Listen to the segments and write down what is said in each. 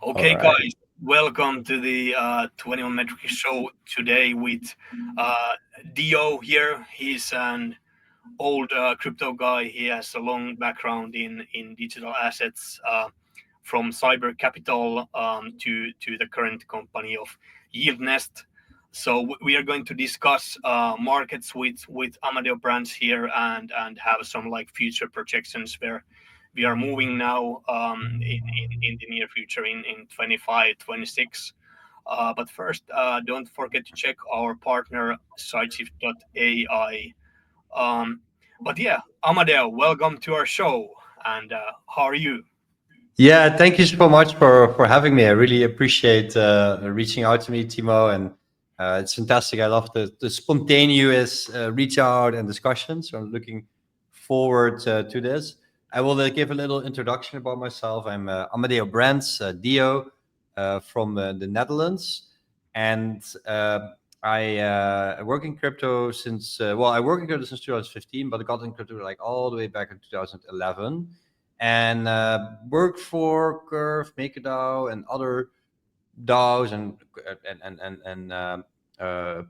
All Okay, right. guys, welcome to the 21metrics show today with uh, Dio here. He's an old crypto guy. He has a long background in digital assets from cyber capital to the current company of YieldNest. So we are going to discuss markets with Amadeo brands here and have some like future projections where we are moving now in the near future in 25, 26. But first, don't forget to check our partner sideshift.ai. Um, but yeah, Amadeo, welcome to our show. And how are you? Yeah, thank you so much for having me. I really appreciate reaching out to me, Timo, and it's fantastic. I love the spontaneous reach out and discussion. So I'm looking forward to this. I will give a little introduction about myself. I'm Amadeo Brands, Dio, from the Netherlands, and I work in crypto since I work in crypto since 2015, but I got in crypto like all the way back in 2011 and worked for Curve, MakerDAO, and other DAOs and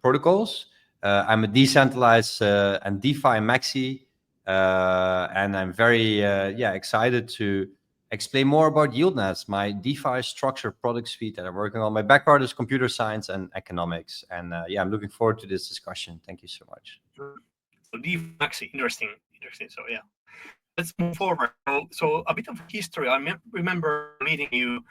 protocols. I'm a decentralized and DeFi maxi, and I'm very excited to explain more about YieldNest, my DeFi structured product suite that I'm working on. My background is computer science and economics, and I'm looking forward to this discussion. Thank you so much. So DeFi Maxi, interesting. So yeah, let's move forward. So a bit of history. I remember meeting you,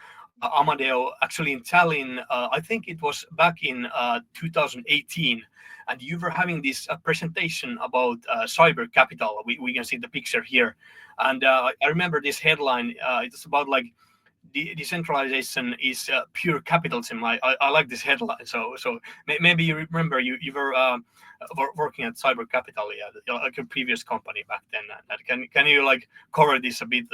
Amadeo, actually in Tallinn. I think it was back in 2018, and you were having this presentation about cyber capital. We can see the picture here, and I remember this headline. It's about like decentralization is pure capitalism. I like this headline. So maybe you remember you were working at Cyber Capital, yeah, like your previous company back then. Can you like cover this a bit?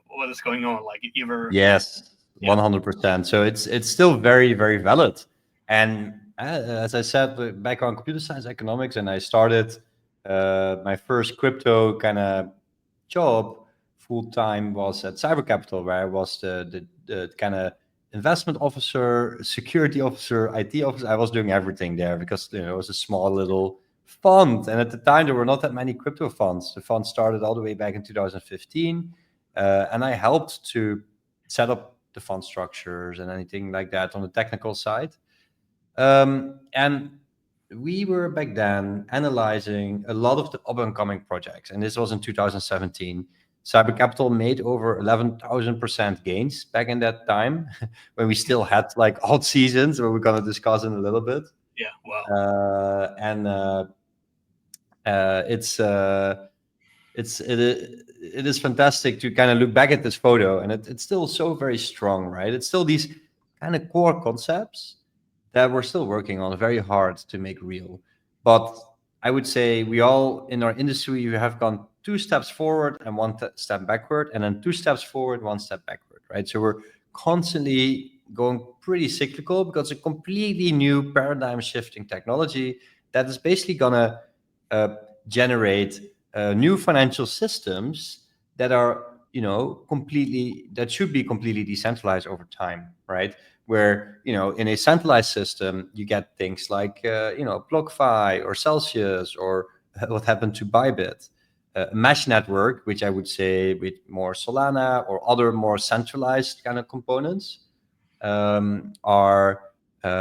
What is going on? Like you were, Yes, yeah, 100%. So it's still very, very valid. And as I said, back on computer science economics, and I started my first crypto kind of job full time was at Cyber Capital, where I was the kind of investment officer, security officer, IT officer. I was doing everything there because it was a small little fund, and at the time there were not that many crypto funds. The fund started all the way back in 2015, and I helped to set up the fund structures and anything like that on the technical side. And we were back then analyzing a lot of the up and coming projects. And this was in 2017. Cyber Capital made over 11,000% gains back in that time when we still had like odd seasons, where we're going to discuss in a little bit. yeah, wow, And it's it is fantastic to kind of look back at this photo, and it's still so very strong, right? It's still these kind of core concepts that we're still working on very hard to make real. But I would say we all in our industry, we have gone 2 steps forward and one step backward, and then 2 steps forward, 1 step backward, right? So we're constantly going pretty cyclical because it's a completely new paradigm shifting technology that is basically gonna uh, generate new financial systems that are that should be completely decentralized over time, right? Where in a centralized system you get things like BlockFi or Celsius or what happened to Bybit. A mesh network, which I would say with more Solana or other more centralized kind of components, are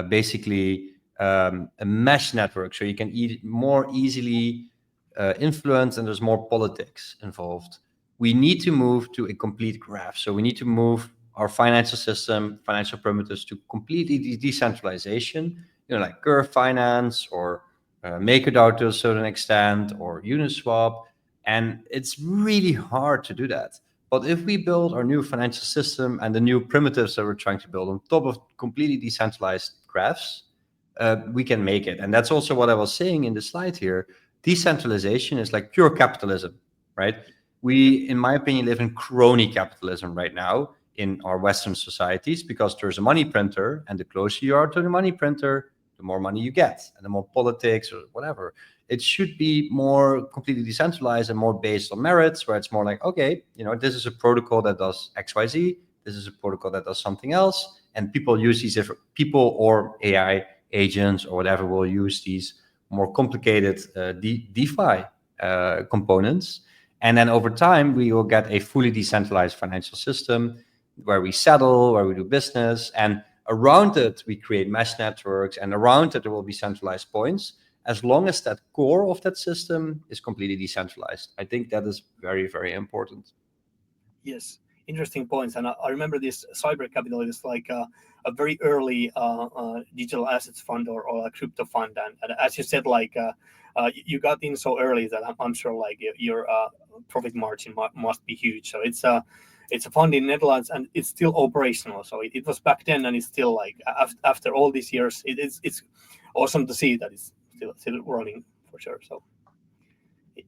basically a mesh network, so you can more easily influence, and there's more politics involved. We need to move to a complete graph. So we need to move our financial system, financial primitives, to completely decentralization, like Curve Finance or MakerDAO to a certain extent, or Uniswap. And it's really hard to do that. But if we build our new financial system and the new primitives that we're trying to build on top of completely decentralized graphs, we can make it. And that's also what I was saying in the slide here. Decentralization is like pure capitalism, right? We, in my opinion, live in crony capitalism right now in our Western societies, because there's a money printer, and the closer you are to the money printer, the more money you get, and the more politics or whatever. It should be more completely decentralized and more based on merits, where it's more like, okay, this is a protocol that does XYZ. This is a protocol that does something else. And people use these different people or AI agents or whatever will use these more complicated DeFi components. And then over time, we will get a fully decentralized financial system where we settle, where we do business. And around it, we create mesh networks. And around it, there will be centralized points. As long as that core of that system is completely decentralized. I think that is very, very important. Yes, interesting points. And I remember this cyber capital is like a very early digital assets fund or a crypto fund. And as you said, like you got in so early that I'm sure like your profit margin must be huge. So it's a fund in Netherlands and it's still operational. So it was back then and it's still like after all these years, it's awesome to see that it's still running for sure. So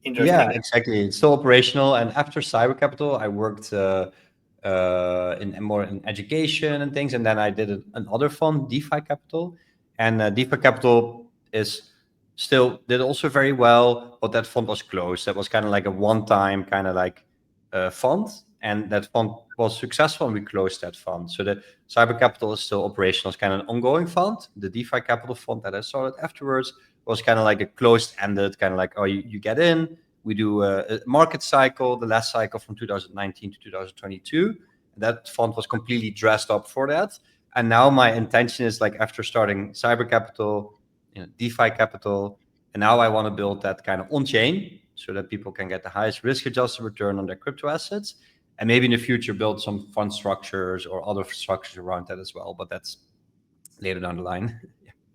interesting. Yeah, exactly. It's still operational. And after Cyber Capital, I worked in more in education and things. And then I did another fund, DeFi Capital. And DeFi Capital is still did also very well, but that fund was closed. That was kind of like a one-time kind of like fund. And that fund was successful and we closed that fund. So the Cyber Capital is still operational. It's kind of an ongoing fund. The DeFi Capital fund that I started afterwards was kind of like a closed-ended, kind of like, oh, you get in, we do a market cycle, the last cycle from 2019 to 2022. That fund was completely dressed up for that. And now my intention is like after starting Cyber Capital, DeFi Capital, and now I want to build that kind of on-chain so that people can get the highest risk-adjusted return on their crypto assets. And maybe in the future build some fund structures or other structures around that as well. But that's later down the line.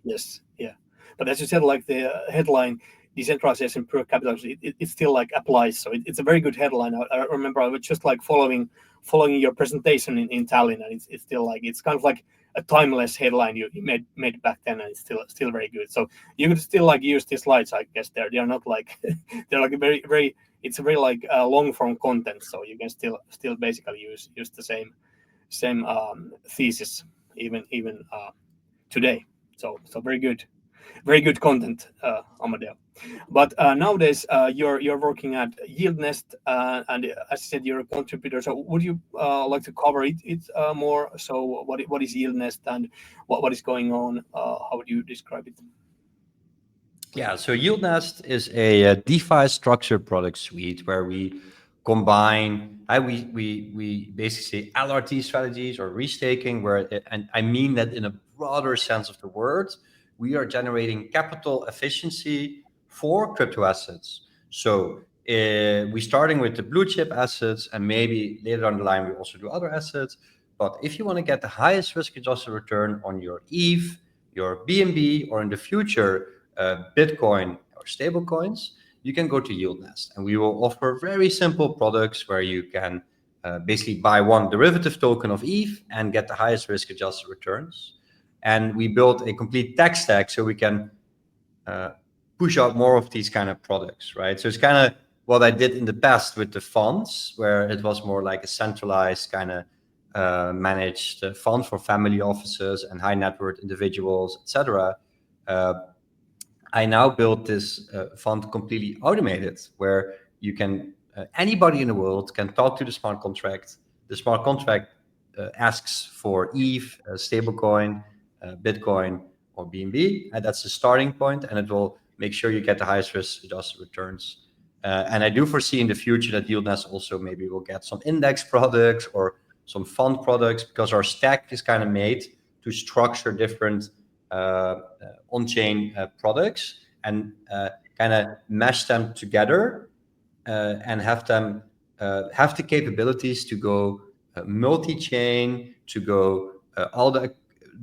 Yes, yeah. But as you said, like the headline, decentralization per capita, it still like applies. So it's a very good headline. I remember I was just like following your presentation in Tallinn, and it's still like it's kind of like a timeless headline you made back then, and it's still very good. So you could still like use these slides, I guess. They're not like they're like very it's a very like long form content, so you can still basically use the same thesis even today. So very good content, Amadeo. But nowadays you're working at YieldNest, and as I said, you're a contributor. So would you like to cover it more? So what is YieldNest and what is going on? How would you describe it? Yeah, so YieldNest is a DeFi structured product suite where we combine, we basically say LRT strategies or restaking, and I mean that in a broader sense of the word, we are generating capital efficiency for crypto assets. So we're starting with the blue chip assets, and maybe later down the line we also do other assets. But if you want to get the highest risk-adjusted return on your ETH, your BNB, or in the future Bitcoin or stable coins, you can go to YieldNest, and we will offer very simple products where you can basically buy one derivative token of ETH and get the highest risk-adjusted returns. And we built a complete tech stack so we can push out more of these kind of products, right? So it's kind of what I did in the past with the funds, where it was more like a centralized kind of managed fund for family offices and high net worth individuals, etc. I now built this fund completely automated, where you can anybody in the world can talk to the smart contract. The smart contract asks for ETH, stablecoin, Bitcoin, or BNB, and that's the starting point, and it will make sure you get the highest risk-adjusted returns. And I do foresee in the future that YieldNest also maybe will get some index products or some fund products, because our stack is kind of made to structure different on-chain products and kind of mesh them together and have them have the capabilities to go multi-chain, to go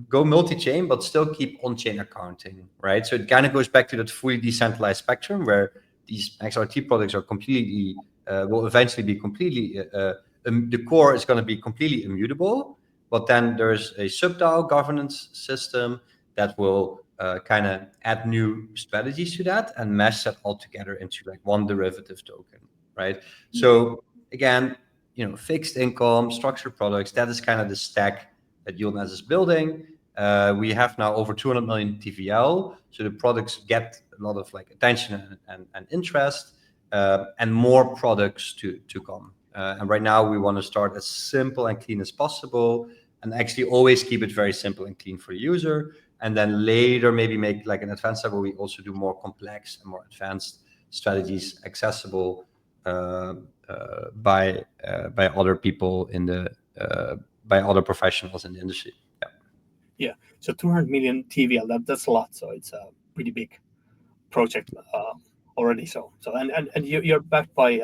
go multi-chain, but still keep on-chain accounting, right? So it kind of goes back to that fully decentralized spectrum where these XRT products are completely will eventually be completely the core is going to be completely immutable, but then there's a sub-DAO governance system that will kind of add new strategies to that and mesh that all together into like one derivative token, right? So again, fixed income, structured products, that is kind of the stack that YieldNest is building. We have now over 200 million TVL, so the products get a lot of like attention and interest, and more products to come. And right now we want to start as simple and clean as possible, and actually always keep it very simple and clean for the user. And then later maybe make like an advanced step where we also do more complex and more advanced strategies accessible by other people in the by other professionals in the industry. Yeah. So 200 million TVL, that's a lot. So it's a pretty big project already. So and you're backed by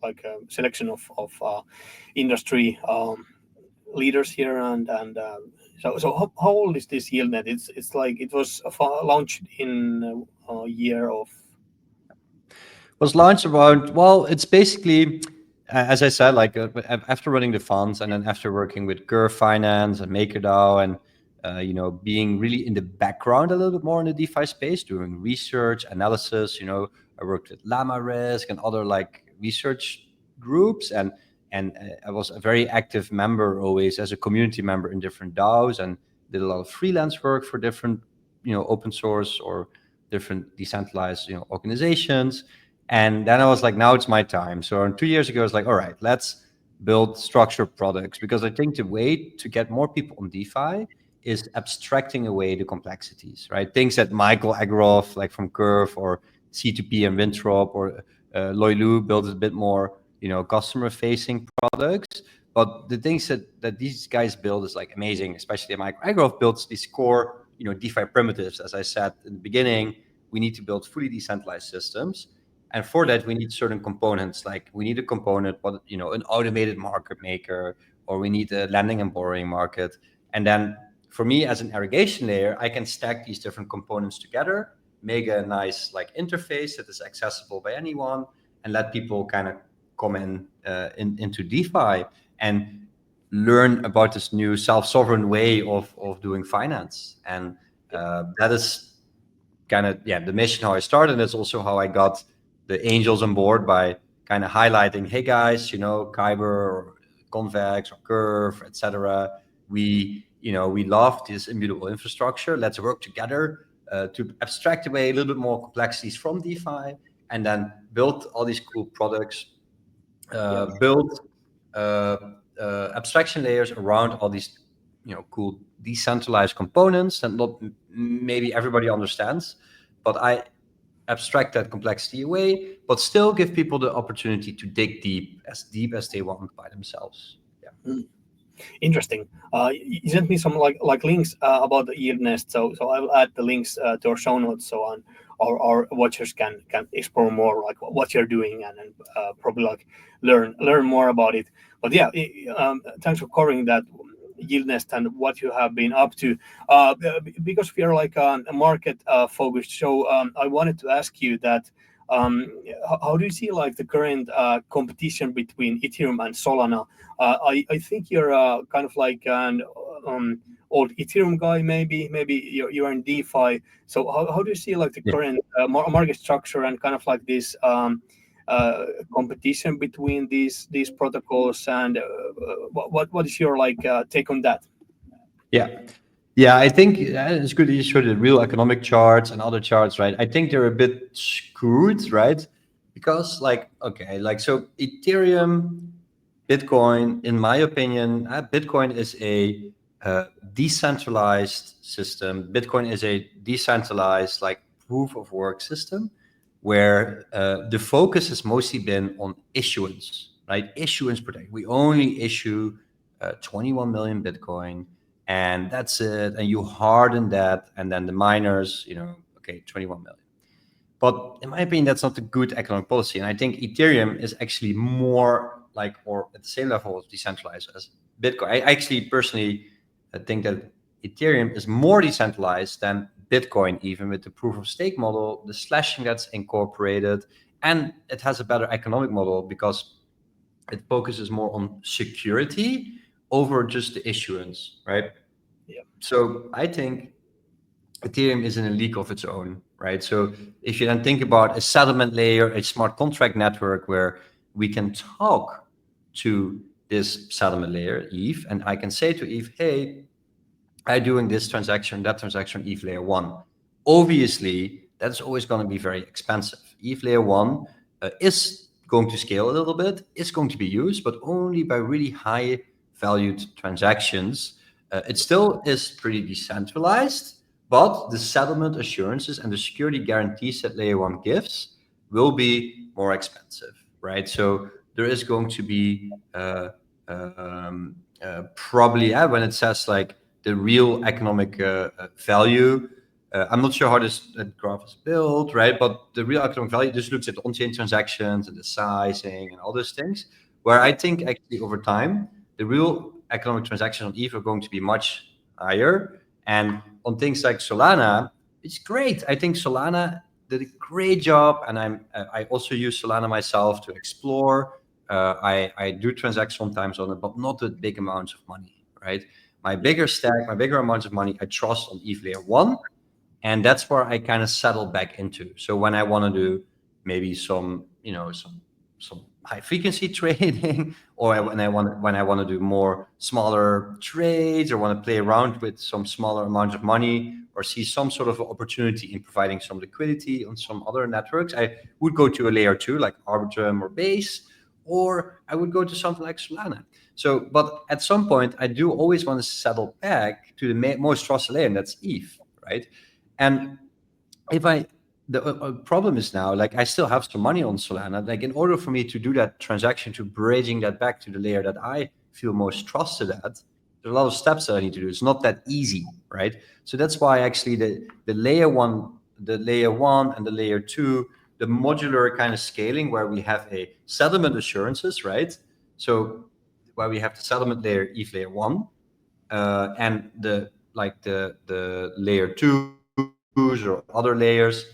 like a selection of industry leaders here, and so how old is this YieldNet? It's like it was launched in a year of. Was launched around, well, it's basically, as I said, like after running the funds and then after working with Curve Finance and MakerDAO and being really in the background a little bit more in the DeFi space, doing research analysis. I worked with Llama Risk and other like research groups, and I was a very active member always as a community member in different DAOs, and did a lot of freelance work for different open source or different decentralized organizations. And then I was like, now it's my time. So 2 years ago, I was like, all right, let's build structured products, because I think the way to get more people on DeFi is abstracting away the complexities, right? Things that Michael Agroff, like from Curve, or C2P and Winthrop, or Loy Lu built a bit more, customer-facing products. But the things that these guys build is like amazing, especially Michael Agroff builds these core, DeFi primitives. As I said in the beginning, we need to build fully decentralized systems. And for that, we need certain components. Like we need a component, an automated market maker, or we need a lending and borrowing market. And then for me as an aggregation layer, I can stack these different components together, make a nice like interface that is accessible by anyone, and let people kind of come into DeFi and learn about this new self-sovereign way of doing finance. And that is kind of the mission how I started. And that's also how I got the angels on board, by kind of highlighting, hey guys, Kyber or Convex or Curve, etc. We love this immutable infrastructure. Let's work together to abstract away a little bit more complexities from DeFi, and then build all these cool products, build abstraction layers around all these cool decentralized components that not maybe everybody understands, but I abstract that complexity away, but still give people the opportunity to dig deep as they want by themselves. Interesting. You sent me some like links about the YieldNest, so I'll add the links to our show notes, so on our watchers can explore more like what you're doing, and probably like learn more about it. But yeah, thanks for covering that YieldNest and what you have been up to. Because we are like a market focused show, I wanted to ask you that. How do you see like the current competition between Ethereum and Solana? I think you're kind of like an old Ethereum guy, maybe you're in DeFi. So how do you see like the current market structure and kind of like this competition between these protocols, and what is your like take on that? Yeah, I think it's good that you showed the real economic charts and other charts, right? I think they're a bit screwed, right? Because so Ethereum, Bitcoin, in my opinion, Bitcoin is a decentralized system. Bitcoin is a decentralized like proof of work system, where the focus has mostly been on issuance, right? Issuance protect. We only issue 21 million Bitcoin, and that's it. And you harden that, and then the miners, 21 million. But in my opinion, that's not a good economic policy. And I think Ethereum is actually more like, or at the same level of decentralized as Bitcoin. I actually personally think that Ethereum is more decentralized than Bitcoin, even with the proof of stake model, the slashing that's incorporated, and it has a better economic model because it focuses more on security over just the issuance, right? Yeah. So I think Ethereum is in a league of its own, right? So if you then think about a settlement layer, a smart contract network where we can talk to this settlement layer, Eve, and I can say to Eve, hey, I'm doing this transaction, that transaction, Eve layer 1. Obviously, that's always going to be very expensive. Eve layer 1 is going to scale a little bit, is going to be used, but only by really high valued transactions. It still is pretty decentralized, but the settlement assurances and the security guarantees that layer one gives will be more expensive, right? So there is going to be probably, when it says like the real economic value, I'm not sure how this graph is built, right? But the real economic value just looks at on-chain transactions and the sizing and all those things, where I think actually over time, the real economic transactions on ETH are going to be much higher. And on things like Solana, it's great. I think Solana did a great job, and I also use Solana myself to explore. I do transact sometimes on it, but not with big amounts of money, right? My bigger stack, my bigger amounts of money, I trust on ETH layer one, and that's where I kind of settle back into. So when I want to do maybe some, some high frequency trading, or when I want to do more smaller trades, or want to play around with some smaller amounts of money, or see some sort of opportunity in providing some liquidity on some other networks, I would go to a layer two like Arbitrum or Base, or I would go to something like Solana. So, but at some point, I do always want to settle back to the most trusted layer, and that's ETH, right? And if the problem is now, like, I still have some money on Solana. Like, in order for me to do that transaction, to bridging that back to the layer that I feel most trusted at, there's a lot of steps that I need to do. It's not that easy, right? So that's why actually the layer one and the layer two, the modular kind of scaling, where we have a settlement assurances, right? So where we have the settlement layer, ETH layer one, and the layer twos or other layers,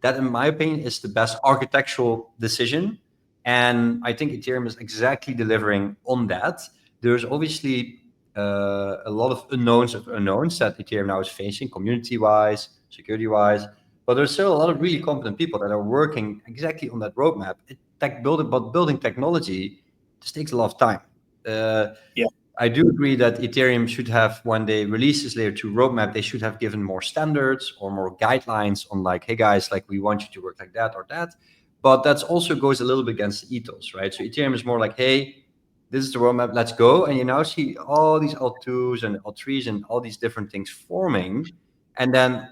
that in my opinion is the best architectural decision. And I think Ethereum is exactly delivering on that. There's obviously a lot of unknowns that Ethereum now is facing, community-wise, security-wise, but there's still a lot of really competent people that are working exactly on that roadmap. But building technology just takes a lot of time. I do agree that Ethereum should have, when they release this layer 2 roadmap, they should have given more standards or more guidelines on like, hey guys, like we want you to work like that or that. But that also goes a little bit against the ethos, right? So Ethereum is more like, hey, this is the roadmap, let's go. And you now see all these L2s and L3s and all these different things forming. And then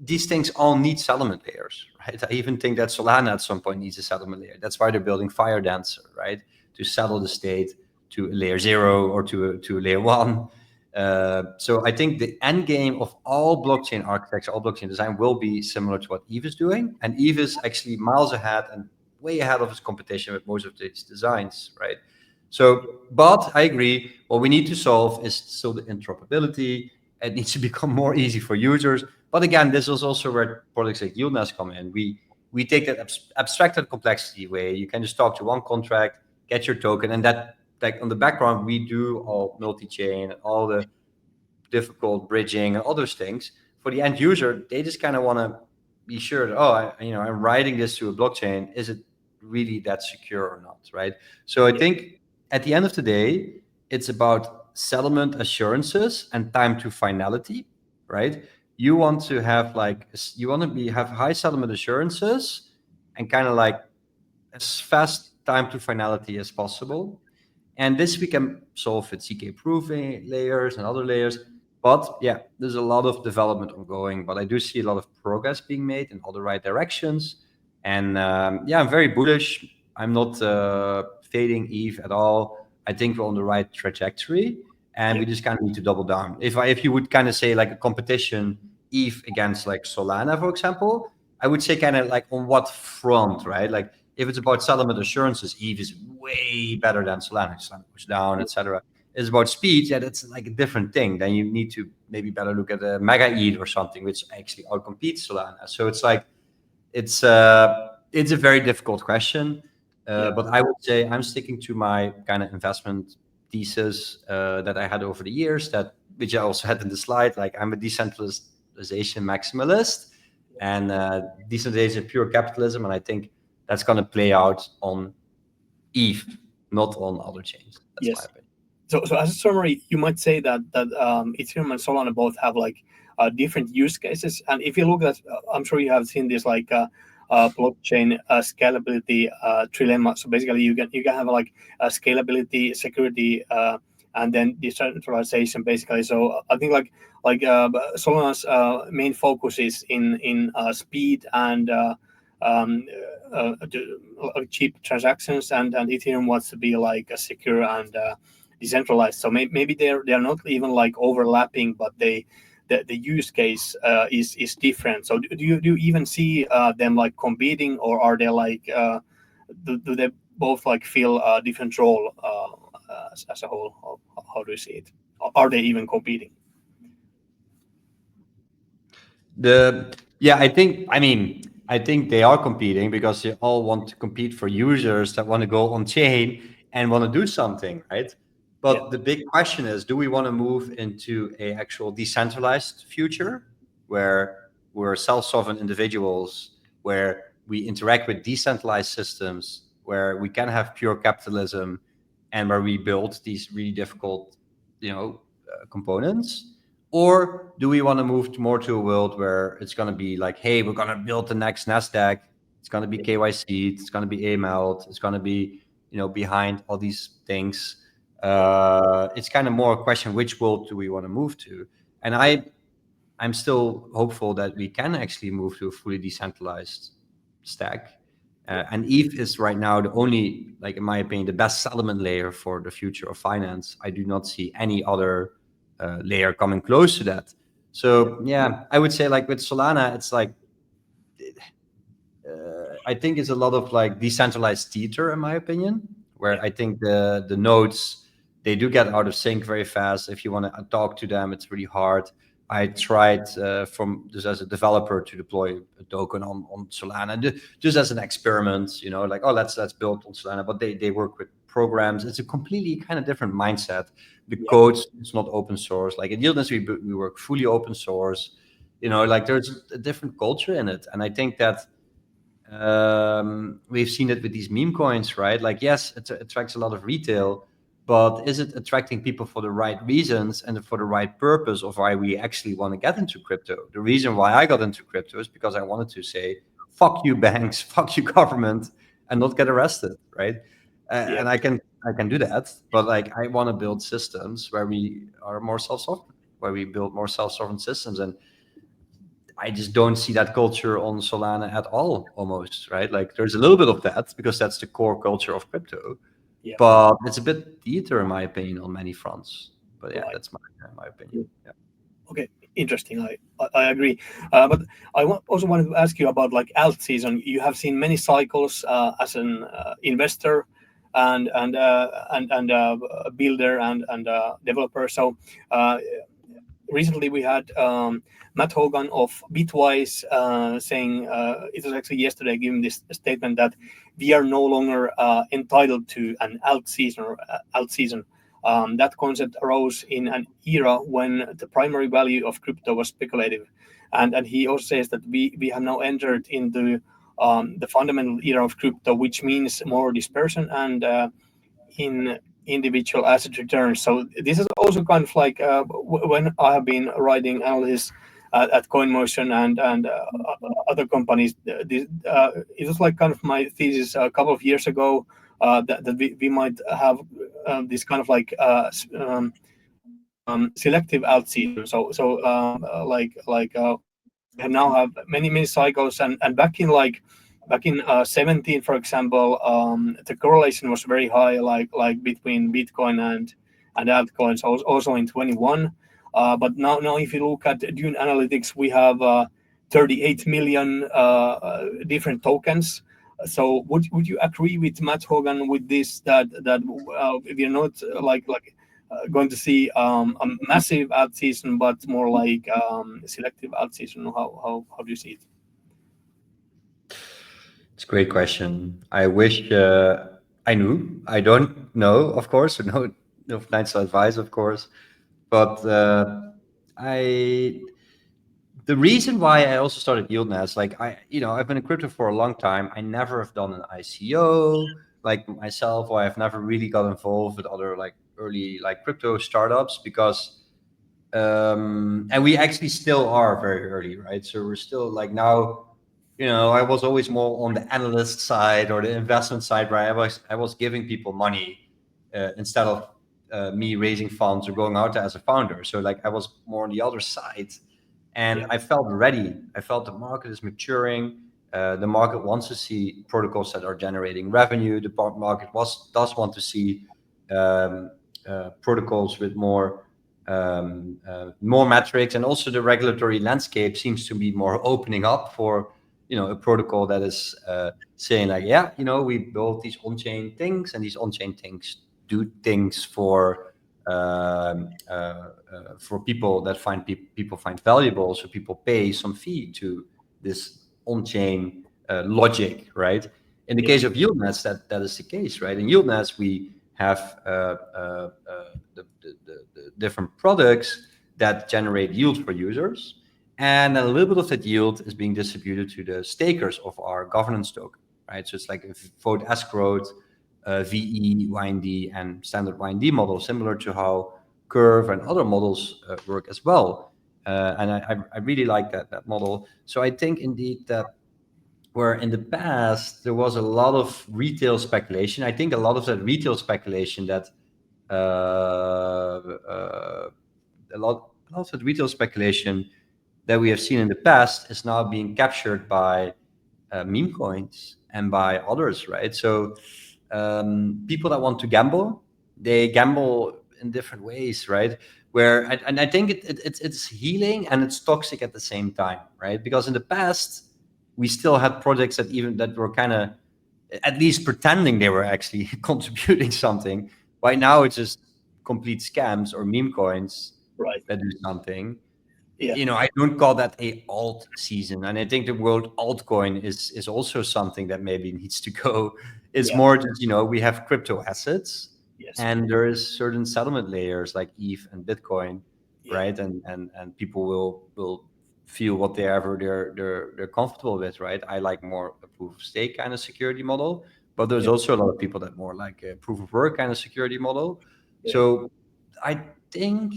these things all need settlement layers, right? I even think that Solana at some point needs a settlement layer. That's why they're building Fire Dancer, right? To settle the state to a layer 0 or to a layer 1. So I think the end game of all blockchain architecture, all blockchain design will be similar to what EVE is doing. And EVE is actually miles ahead and way ahead of its competition with most of its designs, right? So, but I agree, what we need to solve is still the interoperability. It needs to become more easy for users. But again, this is also where products like YieldNest come in. We take that abstracted complexity way. You can just talk to one contract, get your token, and that, like on the background, we do all multi-chain and all the difficult bridging and all those things. For the end user, they just kind of want to be sure that, I'm writing this to a blockchain. Is it really that secure or not, right? So I think at the end of the day, it's about settlement assurances and time to finality, right? You want to have have high settlement assurances and kind of like as fast time to finality as possible. And this we can solve with CK proving layers and other layers. But yeah, there's a lot of development ongoing, but I do see a lot of progress being made in all the right directions. And I'm very bullish. I'm not fading EVE at all. I think we're on the right trajectory, and we just kind of need to double down. If you would kind of say like a competition, EVE against like Solana, for example, I would say kind of like on what front, right? Like if it's about settlement assurances, EVE is way better than Solana. Solana goes down, etc. It's about speed, that's like a different thing. Then you need to maybe better look at a Mega ETH or something, which actually outcompetes Solana. So it's like it's a very difficult question. But I would say I'm sticking to my kind of investment thesis that I had over the years, which I also had in the slide. Like, I'm a decentralization maximalist, and decentralization pure capitalism, and I think that's going to play out on ETH, not on other chains. That's my opinion. So as a summary, you might say that Ethereum and Solana both have like different use cases. And if you look at, I'm sure you have seen this, like blockchain scalability trilemma. So basically, you can have like scalability, security, and then decentralization. Basically, so I think Solana's main focus is in speed and cheap transactions, and Ethereum wants to be like a secure and decentralized. So maybe they're not even like overlapping, but the use case is different. So do you even see them like competing, or are they like do they both like fill a different role as a whole? How do you see it? Are they even competing? I think they are competing because they all want to compete for users that want to go on chain and want to do something, right? But the big question is, do we want to move into a actual decentralized future where we're self-sovereign individuals, where we interact with decentralized systems, where we can have pure capitalism, and where we build these really difficult, components? Or do we want to move more to a world where it's going to be like, hey, we're going to build the next NASDAQ. It's going to be KYC. It's going to be AML. It's going to be, behind all these things. It's kind of more a question, which world do we want to move to? And I'm still hopeful that we can actually move to a fully decentralized stack. And ETH is right now the only, like, in my opinion, the best settlement layer for the future of finance. I do not see any other layer coming close to that. So yeah, I would say like with Solana, it's like I think it's a lot of like decentralized Tether, in my opinion, where I think the nodes, they do get out of sync very fast. If you want to talk to them, it's really hard. I tried from just as a developer to deploy a token on Solana, just as an experiment, like, oh, let's build on Solana, but they work with programs. It's a completely kind of different mindset. The code is not open source. Like at YieldNest, we work fully open source. Like there's a different culture in it, and I think that we've seen it with these meme coins, right? Like, yes, it attracts a lot of retail, but is it attracting people for the right reasons and for the right purpose of why we actually want to get into crypto? The reason why I got into crypto is because I wanted to say, fuck you banks, fuck you government, and not get arrested, right? And I can do that, but like I want to build systems where we are more self-sovereign, where we build more self-sovereign systems. And I just don't see that culture on Solana at all, almost, right? Like there's a little bit of that because that's the core culture of crypto, but it's a bit theater, in my opinion, on many fronts. But yeah, that's my opinion. Yeah. Okay, interesting. I agree. But I also wanted to ask you about like alt season. You have seen many cycles as an investor and a builder and developer. So recently we had Matt Hogan of Bitwise saying, it was actually yesterday, giving this statement that we are no longer entitled to an alt season or alt season. That concept arose in an era when the primary value of crypto was speculative. And he also says that we have now entered into the fundamental era of crypto, which means more dispersion and in individual asset returns. So this is also kind of like when I have been writing analysis at CoinMotion and other companies, it was like kind of my thesis a couple of years ago that we might have this kind of like selective alt season. So we now have many cycles, and back in 17, for example, the correlation was very high, like between Bitcoin and altcoins. Also in 21, but now if you look at Dune Analytics, we have 38 million different tokens. So would you agree with Matt Hogan with this that we're not going to see a massive alt season, but more like selective alt season? How do you see it? It's a great question. I wish I knew. I don't know, of course, no financial advice, of course. But the reason why I also started YieldNest, like I've been in crypto for a long time. I never have done an ICO like myself, or I've never really got involved with other like early like crypto startups because and we actually still are very early, right? So we're still like now I was always more on the analyst side or the investment side, where I was giving people money instead of me raising funds or going out there as a founder. So like I was more on the other side, and Yeah. I felt ready. I felt the market is maturing. The market wants to see protocols that are generating revenue. The market does want to see um, protocols with more metrics, and also the regulatory landscape seems to be more opening up for a protocol that is saying like, yeah, we build these on-chain things, and these on-chain things do things for people that people find valuable, so people pay some fee to this on-chain logic, right? In the Yeah. case of YieldNest, that is the case, right? In YieldNest, we have the different products that generate yield for users, and a little bit of that yield is being distributed to the stakers of our governance token, right? So it's like a vote escrowed VE, YND, and standard YND model, similar to how Curve and other models work as well. And I really like that model. So I think indeed that where in the past there was a lot of retail speculation, I think a lot of that retail speculation that a lot of that retail speculation that we have seen in the past is now being captured by meme coins and by others, right? So people that want to gamble, they gamble in different ways, right? And I think it's healing and it's toxic at the same time, right? Because in the past we still had projects that were kind of at least pretending they were actually contributing something. Right now it's just complete scams or meme coins Right. that do something. Yeah. I don't call that a alt season, and I think the word altcoin is also something that maybe needs to go. It's Yeah. more just we have crypto assets, Yes. and there is certain settlement layers like ETH and Bitcoin, Yeah. right? And people will feel whatever they're comfortable with, right? I like more a proof of stake kind of security model, but there's Yeah. also a lot of people that more like a proof of work kind of security model. Yeah. So I think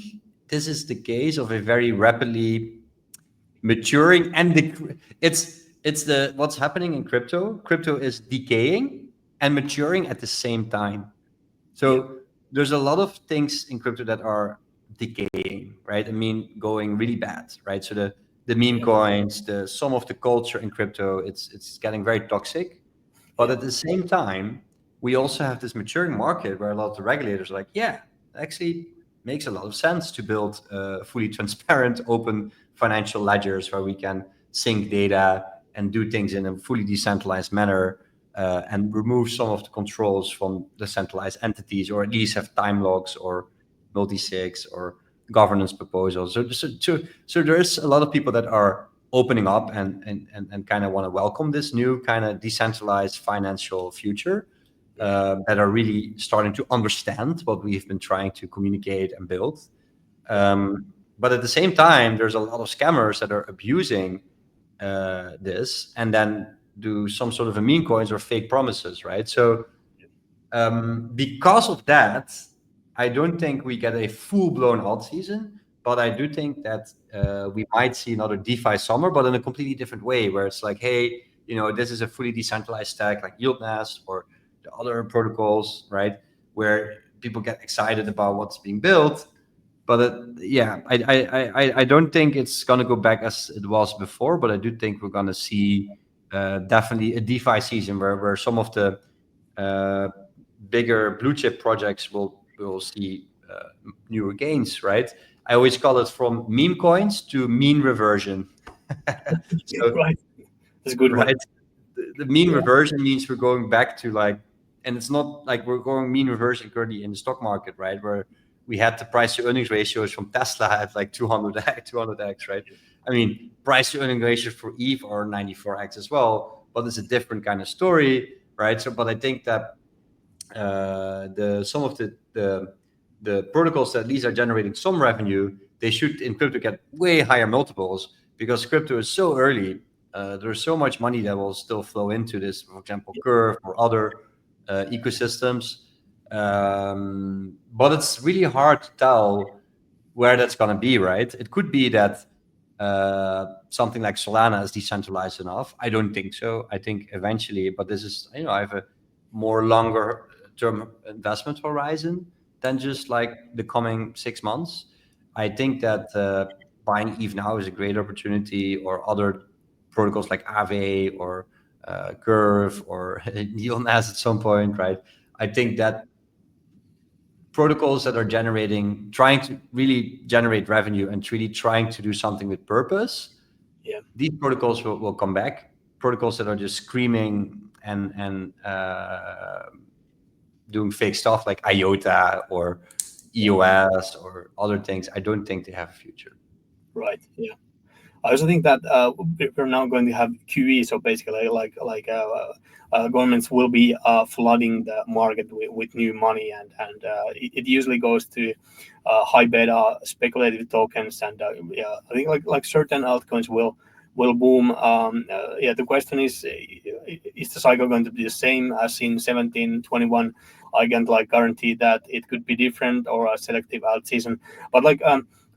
this is the case of a very rapidly maturing, and it's the what's happening in crypto is decaying and maturing at the same time. Yeah. So there's a lot of things in crypto that are decaying, right? I mean, going really bad, right? So the meme Yeah. coins, the some of the culture in crypto, it's getting very toxic. But Yeah. at the same time, we also have this maturing market where a lot of the regulators are like, yeah, it actually makes a lot of sense to build fully transparent, open financial ledgers where we can sync data and do things in a fully decentralized manner, and remove some of the controls from the centralized entities, or at least have time logs or multi-sigs or governance proposals. So there's a lot of people that are opening up and kind of want to welcome this new kind of decentralized financial future, Yeah. that are really starting to understand what we've been trying to communicate and build. Yeah. But at the same time, there's a lot of scammers that are abusing this and then do some sort of a meme coins or fake promises, right? So because of that, I don't think we get a full-blown alt season, but I do think that we might see another DeFi summer, but in a completely different way, where it's like, hey, this is a fully decentralized stack like YieldNest or the other protocols, right? Where people get excited about what's being built. But yeah, I don't think it's gonna go back as it was before, but I do think we're gonna see definitely a DeFi season where some of the uh, bigger blue chip projects will see newer gains, right? I always call it from meme coins to mean reversion. So, Right. That's a good one. right, the mean Yeah. reversion means we're going back to like, and it's not like we're going mean reversion currently in the stock market, right? Where we had the price to earnings ratios from Tesla at like 200x, right? I mean, price to earning ratios for ETH are 94x as well, but it's a different kind of story, right? So, but I think that the some of the protocols that at least are generating some revenue, they should in crypto get way higher multiples, because crypto is so early. There's so much money that will still flow into this, for example, Curve or other ecosystems. But it's really hard to tell where that's going to be, right? It could be that something like Solana is decentralized enough? I don't think so. I think eventually, but this is, I have a more longer term investment horizon than just like the coming 6 months. I think that buying ETH now is a great opportunity, or other protocols like Aave or Curve or YieldNest at some point, right? I think that protocols that are trying to really generate revenue and really trying to do something with purpose, these protocols will come back. Protocols that are just screaming and doing fake stuff like IOTA or EOS or other things, I don't think they have a future. Right. Yeah. I also think that we're now going to have QE, so basically, governments will be flooding the market with new money, and it usually goes to high beta speculative tokens, and yeah, I think like certain altcoins will boom. Yeah, the question is the cycle going to be the same as in 1721? I can't like guarantee that. It could be different or a selective alt season, but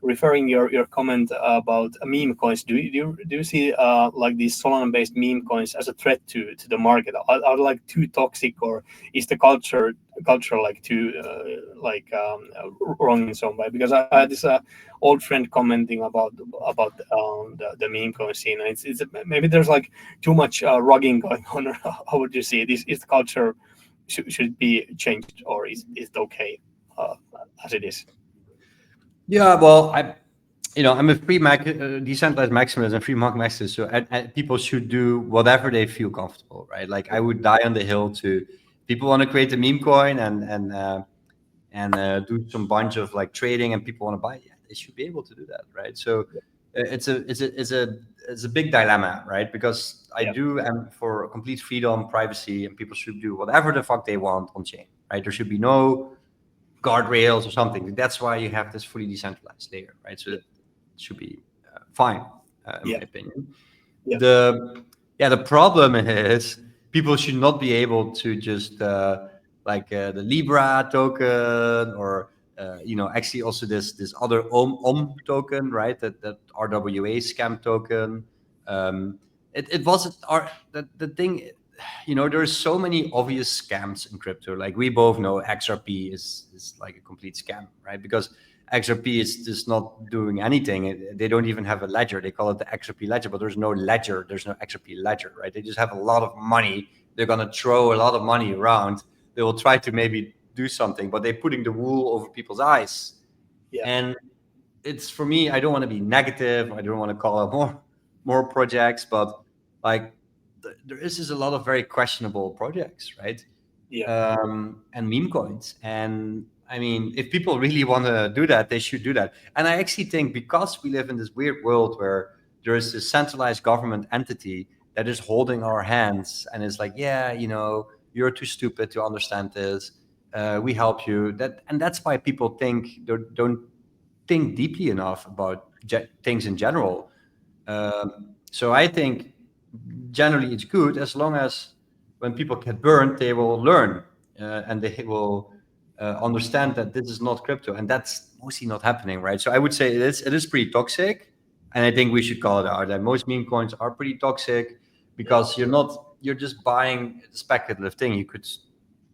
referring your comment about meme coins, do you see like these Solana based meme coins as a threat to the market? Are like too toxic, or is the culture like too wrong in some way? Because I had this old friend commenting about the meme coin scene. It's maybe there's like too much rugging going on. Or how would you see it? Is the culture should be changed, or is it okay as it is? Yeah, well, I'm a decentralized maximalist and free market maximalist. So people should do whatever they feel comfortable, right? Like I would die on the hill to people want to create a meme coin and do some bunch of like trading, and people want to buy it. Yeah, they should be able to do that, right? So it's a big dilemma, right? Because I am for complete freedom, privacy, and people should do whatever the fuck they want on chain, right? There should be no guardrails or something. That's why you have this fully decentralized layer, right? So it should be fine, in my opinion. The problem is people should not be able to just the Libra token, or actually also this other token, right? That RWA scam token. It wasn't the thing. There's so many obvious scams in crypto. Like we both know XRP is like a complete scam, right? Because XRP is just not doing anything. They don't even have a ledger. They call it the XRP ledger, but there's no ledger. There's no XRP ledger, right? They just have a lot of money. They're going to throw a lot of money around. They will try to maybe do something, but they're putting the wool over people's eyes. And it's, for me, I don't want to be negative. I don't want to call out more projects, but like there is just a lot of very questionable projects, right? And meme coins. And I mean, if people really want to do that, they should do that. And I actually think because we live in this weird world where there is this centralized government entity that is holding our hands and is like, yeah, you're too stupid to understand this. We help you. That's why people don't think deeply enough about things in general. So I think generally it's good as long as when people get burned, they will learn and they will understand that this is not crypto, and that's mostly not happening, right? So I would say it is pretty toxic, and I think we should call it out that most meme coins are pretty toxic because you're just buying a speculative thing. You could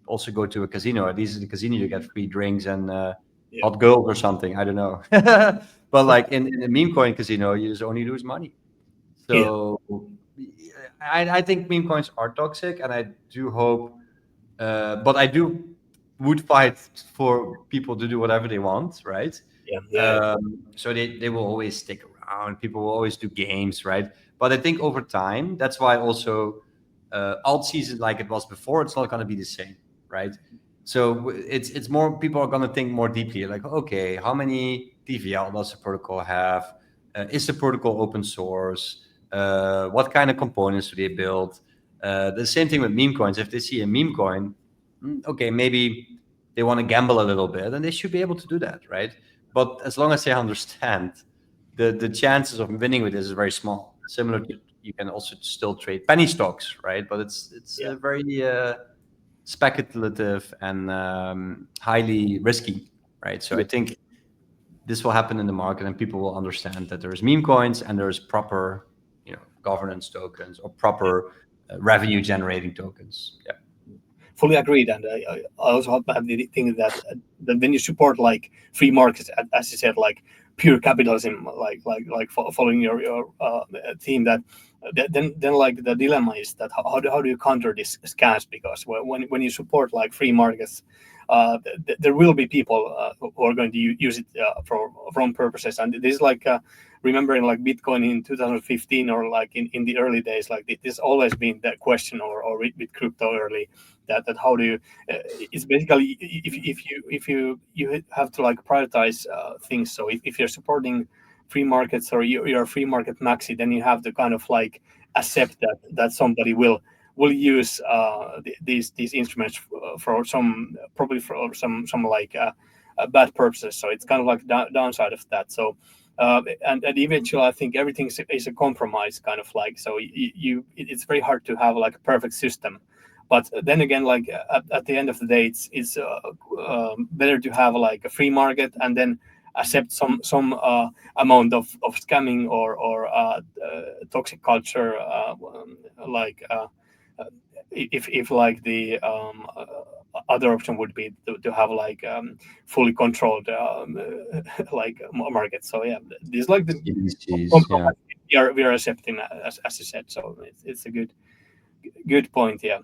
also go to a casino. At least in the casino you get free drinks and hot girls or something. I don't know. But like in a meme coin casino, you just only lose money. So I think meme coins are toxic, and I do hope, but I would fight for people to do whatever they want, right? So they will always stick around. People will always do games, right? But I think over time, that's why also alt season, like it was before, it's not going to be the same, right? So it's more, people are going to think more deeply, like, okay, how many TVL does the protocol have? Is the protocol open source? What kind of components do they build? The same thing with meme coins. If they see a meme coin, okay, maybe they want to gamble a little bit, and they should be able to do that, right? But as long as they understand, the chances of winning with this is very small. Similar to, you can also still trade penny stocks, right? But it's very speculative and highly risky, right? So I think this will happen in the market, and people will understand that there's meme coins and there's proper, governance tokens or proper revenue generating tokens. Yeah. Fully agreed, and I also have the thing that when you support like free markets, as you said, like pure capitalism, like following your theme, that then like the dilemma is that how do you counter these scams? Because when you support like free markets, there will be people who are going to use it for wrong purposes, and this is like remembering like Bitcoin in 2015 or like in the early days, like this always been that question, or with crypto early, that how do you it's basically if you have to like prioritize things. So if you're supporting free markets, or you're a free market maxi, then you have to kind of like accept that somebody will use these instruments for some, probably for some like bad purposes. So it's kind of like downside of that. So and eventually I think everything is a compromise, kind of like. So it's very hard to have like a perfect system. But then again, like at the end of the day, it's better to have like a free market and then accept some amount of scamming or toxic culture, like if like the other option would be to have like fully controlled like market. So yeah, this like the Yeah. compromise we are accepting, as you said. So it's a good point. Yeah.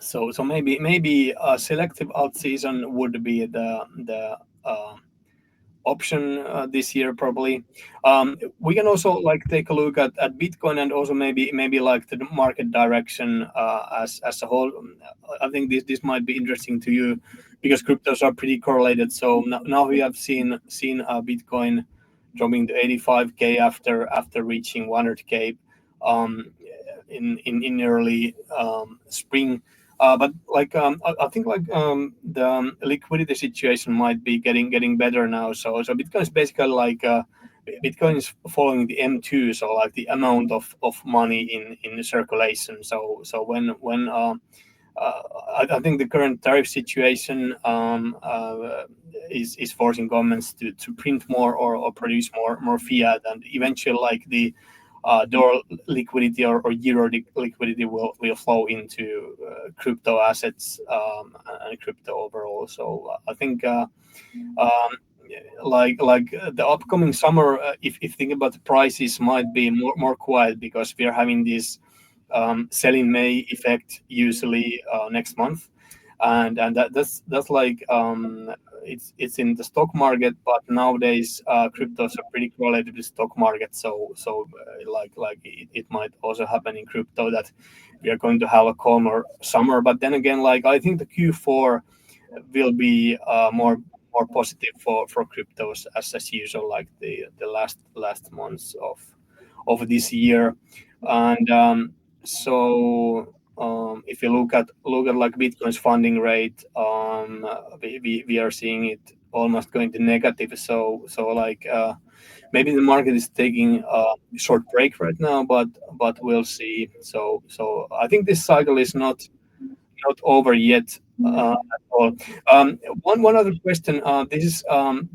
So maybe a selective alt season would be the option this year, probably. We can also like take a look at Bitcoin, and also maybe like the market direction as a whole. I think this might be interesting to you, because cryptos are pretty correlated. So now we have seen Bitcoin dropping to 85K after reaching 100K um, in early spring. But like I think like the liquidity situation might be getting better now. So Bitcoin is basically like Bitcoin is following the M2, so like the amount of money in circulation. So when I think the current tariff situation is forcing governments to print more, or produce more fiat, and eventually like the dollar liquidity or euro liquidity will flow into crypto assets and crypto overall. So I think like the upcoming summer, if thinking about the prices, might be more quiet, because we are having this sell in May effect usually next month, and that's like it's in the stock market, but nowadays cryptos are pretty correlated with stock market. So like it might also happen in crypto that we are going to have a calmer summer. But then again, like I think the Q4 will be more positive for cryptos as usual, like the last months of this year. And so if you look at like Bitcoin's funding rate, we are seeing it almost going to negative. So like maybe the market is taking a short break right now, but we'll see. So I think this cycle is not over yet at all. One other question. This is the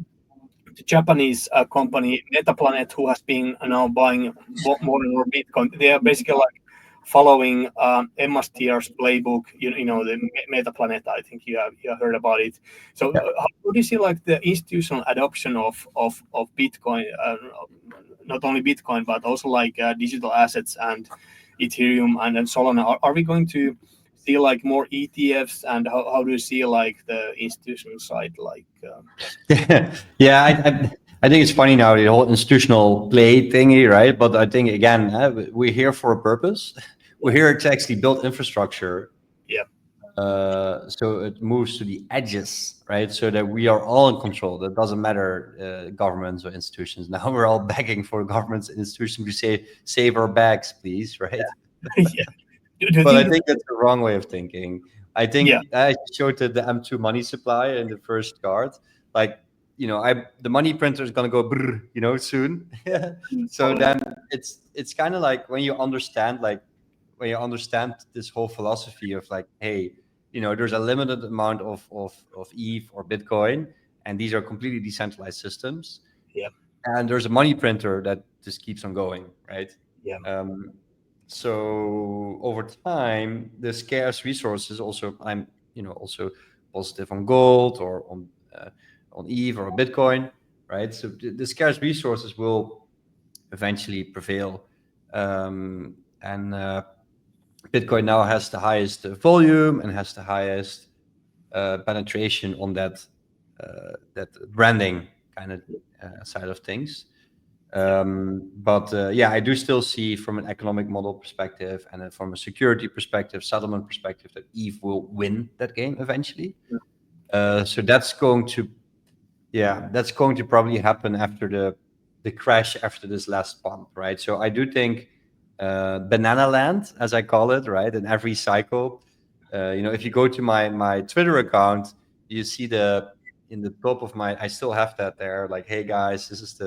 Japanese company Metaplanet, who has been now buying more and more Bitcoin. They are basically like following MSTR's playbook. You know the Metaplanet. I think you have heard about it. So how do you see like the institutional adoption of Bitcoin? Not only Bitcoin, but also like digital assets and Ethereum and Solana. Are we going to see like more ETFs, and how do you see like the institutional side like? Yeah, I think it's funny now, the whole institutional play thingy, right? But I think again, we're here for a purpose. We're here to actually build infrastructure. Yeah. So it moves to the edges, right? So that we are all in control. That doesn't matter governments or institutions. Now we're all begging for governments and institutions to say, save our bags, please, right? Yeah. Do you But I think think that's the wrong way of thinking. I yeah. think I showed the M2 money supply in the first chart. Like, the money printer is gonna go brr, soon. So then it's kind of like when you understand this whole philosophy of like, hey, there's a limited amount of ETH or Bitcoin, and these are completely decentralized systems. Yeah. And there's a money printer that just keeps on going, right? Yeah. So over time, the scarce resources also, I'm also positive on gold or on ETH or Bitcoin, right? So the scarce resources will eventually prevail, and Bitcoin now has the highest volume and has the highest penetration on that branding kind of side of things. But I do still see from an economic model perspective and from a security perspective, settlement perspective, that ETH will win that game eventually. So that's going to probably happen after the crash, after this last pump, right? So I do think banana land, as I call it, right? In every cycle, if you go to my Twitter account, you see in the top of I still have that there, like, hey guys, this is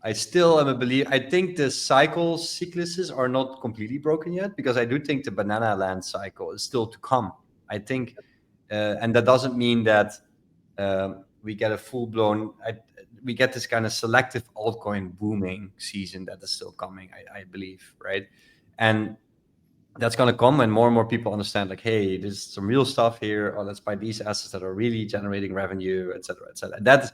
I still am a believer. I think the cycluses are not completely broken yet, because I do think the banana land cycle is still to come. I think, and that doesn't mean that we get a full-blown, we get this kind of selective altcoin booming season that is still coming, I believe, right? And that's going to come when more and more people understand, like, hey, there's some real stuff here, or let's buy these assets that are really generating revenue, et cetera, et cetera. That's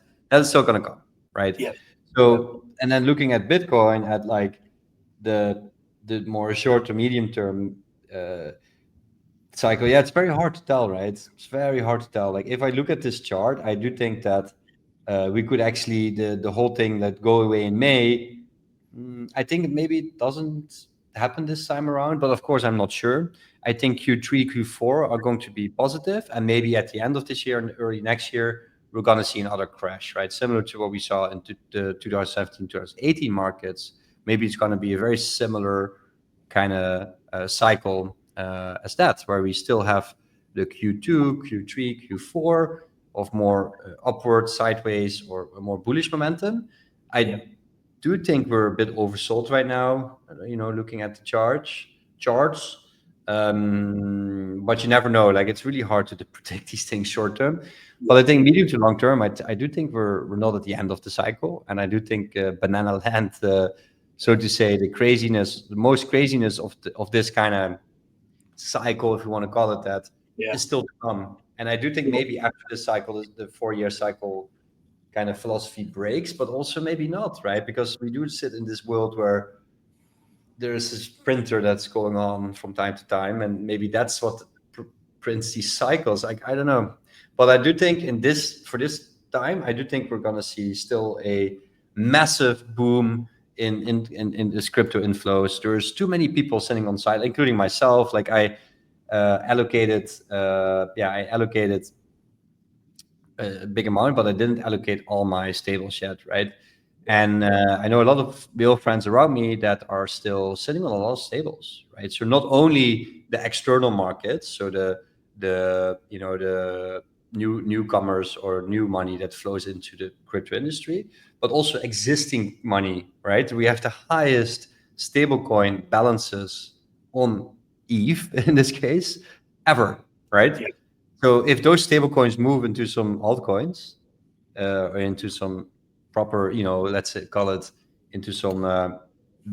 still going to come, right? Yeah. So, and then looking at Bitcoin at like the more short to medium term cycle, it's very hard to tell, right? It's very hard to tell. Like, if I look at this chart, I do think that we could actually the whole thing that go away in May. I think maybe it doesn't happen this time around, but of course I'm not sure. I think Q3, Q4 are going to be positive, and maybe at the end of this year and early next year, we're going to see another crash, right? Similar to what we saw in the 2017, 2018 markets. Maybe it's going to be a very similar kind of cycle as that, where we still have the Q2, Q3, Q4 of more upward, sideways, or more bullish momentum. I do think we're a bit oversold right now, looking at the charts. But you never know. Like, it's really hard to predict these things short term. But I think medium to long term, I do think we're not at the end of the cycle, and I do think banana land, so to say, the most craziness of this kind of cycle, if you want to call it that, is still to come. And I do think maybe after this cycle, the 4-year cycle kind of philosophy breaks, but also maybe not, right? Because we do sit in this world where there's this printer that's going on from time to time, and maybe that's what prints these cycles. I don't know, but I do think for this time, I do think we're going to see still a massive boom in this crypto inflows. There's too many people sitting on side, including myself. Like, I allocated a big amount, but I didn't allocate all my stables yet, right? And I know a lot of real friends around me that are still sitting on a lot of stables, right? So not only the external markets, so the newcomers or new money that flows into the crypto industry, but also existing money, right? We have the highest stablecoin balances on ETH in this case ever, right? Yeah. So if those stablecoins move into some altcoins, or into some proper, let's say, call it into some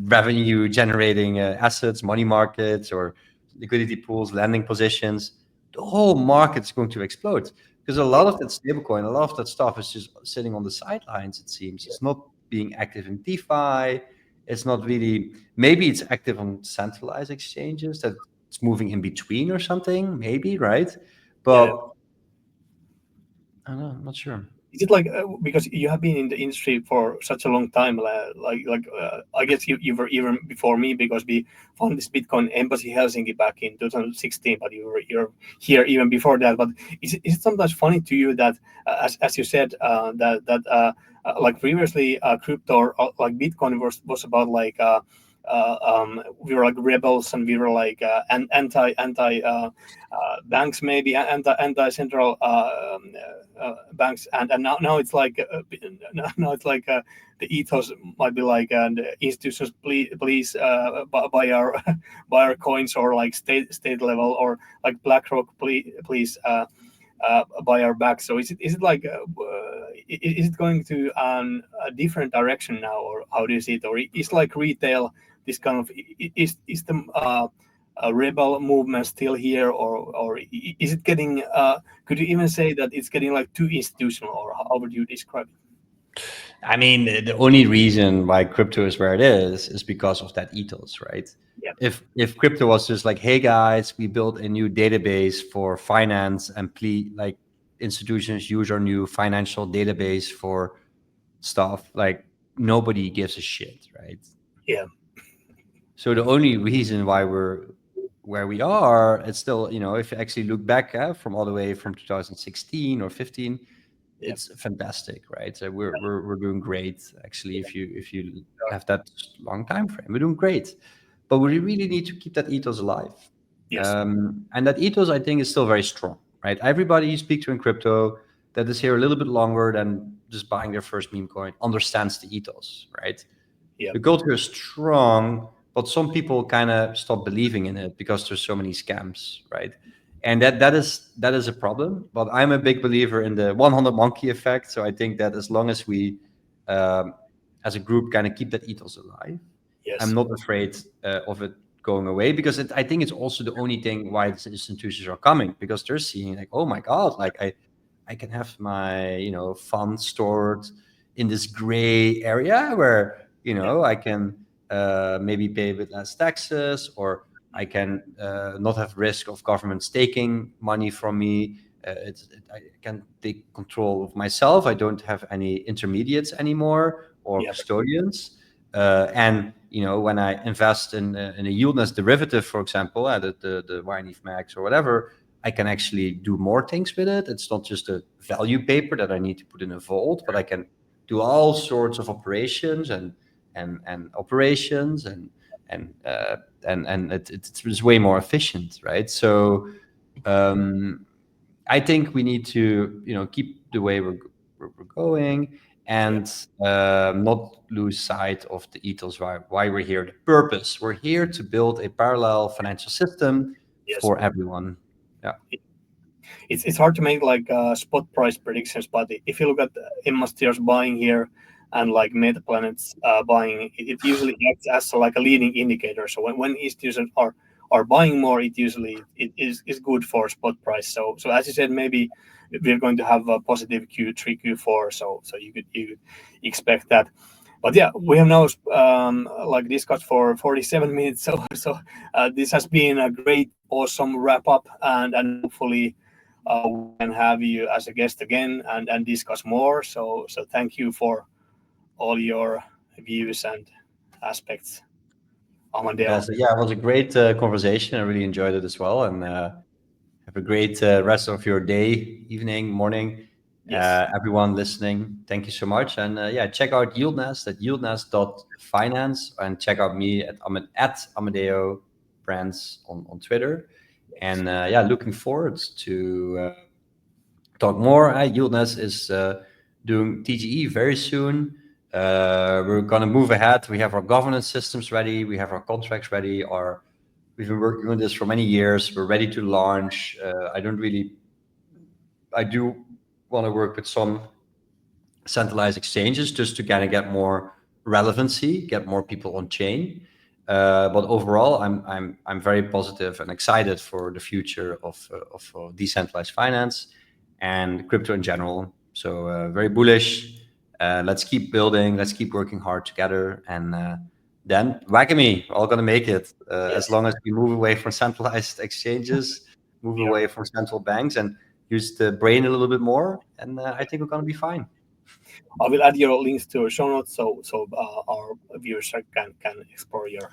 revenue generating assets, money markets, or liquidity pools, lending positions, the whole market's going to explode, because a lot of that stablecoin, a lot of that stuff is just sitting on the sidelines. It seems it's not being active in DeFi. It's not really. Maybe it's active on centralized exchanges that it's moving in between or something. Maybe, right? But I don't know. I'm not sure. Is it like because you have been in the industry for such a long time, I guess you were even before me, because we found this Bitcoin embassy Helsinki back in 2016, but you're here even before that. But is it sometimes funny to you that as you said like previously crypto or like Bitcoin was about like we were like rebels, and we were like anti banks, maybe anti central banks, and now it's like now it's like the ethos might be like, and institutions, please buy our buy our coins, or like state level, or like BlackRock, please by our back. So is it like is it going to a different direction now, or how do you see it? Or is like retail this kind of is the rebel movement still here, or is it getting? Could you even say that it's getting like too institutional, or how would you describe it? I mean, the only reason why crypto is where it is because of that ethos, right? Yeah, If crypto was just like, hey guys, we built a new database for finance, and please, like, institutions use our new financial database for stuff, like, nobody gives a shit, right? yeah, So the only reason why we're where we are, it's still, if you actually look back, from all the way from 2016 or 15, yeah, it's fantastic, right? So we're doing great, actually. yeah, If you have that long time frame, we're doing great, but we really need to keep that ethos alive. yes, And that ethos, I think, is still very strong, right? Everybody you speak to in crypto that is here a little bit longer than just buying their first meme coin understands the ethos, right? yeah, The culture is strong, but some people kind of stop believing in it because there's so many scams, right? And that is a problem. But I'm a big believer in the 100 monkey effect. So I think that as long as we, um, as a group, kind of keep that ethos alive, I'm yes, not afraid of it going away, because I think it's also the only thing why these institutions are coming, because they're seeing like, oh my god, like I can have my funds stored in this gray area where yeah, I can maybe pay a bit less taxes, or I can not have risk of governments taking money from me. I can take control of myself. I don't have any intermediates anymore or yeah, custodians. And when I invest in a YieldNest derivative, for example, the YNEF Max or whatever, I can actually do more things with it. It's not just a value paper that I need to put in a vault, but I can do all sorts of operations and operations and uh, and it's way more efficient, right? So um, I think we need to keep the way we're going, yeah, and not lose sight of the ethos, why we're here, the purpose. We're here to build a parallel financial system yes. for everyone. Yeah. It's hard to make like spot price predictions, but if you look at Emma's buying here and like Meta Planet's buying, it usually acts as like a leading indicator. So when institutions are buying more, it usually is good for spot price. So as you said, maybe we're going to have a positive Q3, Q4. So you could expect that. But yeah, we have now like discussed for 47 minutes. So this has been a great, awesome wrap up, and hopefully we can have you as a guest again and discuss more. So thank you for all your views and aspects, Amadeo. So yeah, it was a great conversation. I really enjoyed it as well, and have a great rest of your day, evening, morning. Yes, Everyone listening, thank you so much. And yeah, check out YieldNest at yieldnest.finance, and check out me at Amadeo Brands on Twitter. And yeah, looking forward to talk more. YieldNest is doing TGE very soon. We're gonna move ahead. We have our governance systems ready. We have our contracts ready. We've been working on this for many years. We're ready to launch. I do want to work with some centralized exchanges just to kind of get more relevancy, get more people on chain. But overall, I'm very positive and excited for the future of decentralized finance and crypto in general. So very bullish. Let's keep building. Let's keep working hard together, and then Wackerme, all gonna make it. As yes, long as we move away from centralized exchanges, move we are. away from central banks, and use the brain a little bit more, and I think we're gonna be fine. I will add your links to our show notes so our viewers can explore your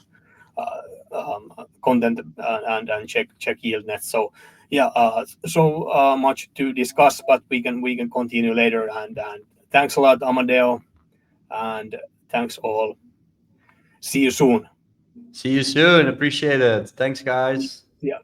content and check YieldNet. So yeah, so much to discuss, but we can continue later. And thanks a lot, Amadeo, and thanks all. See you soon. See you soon. Appreciate it. Thanks, guys. Yeah.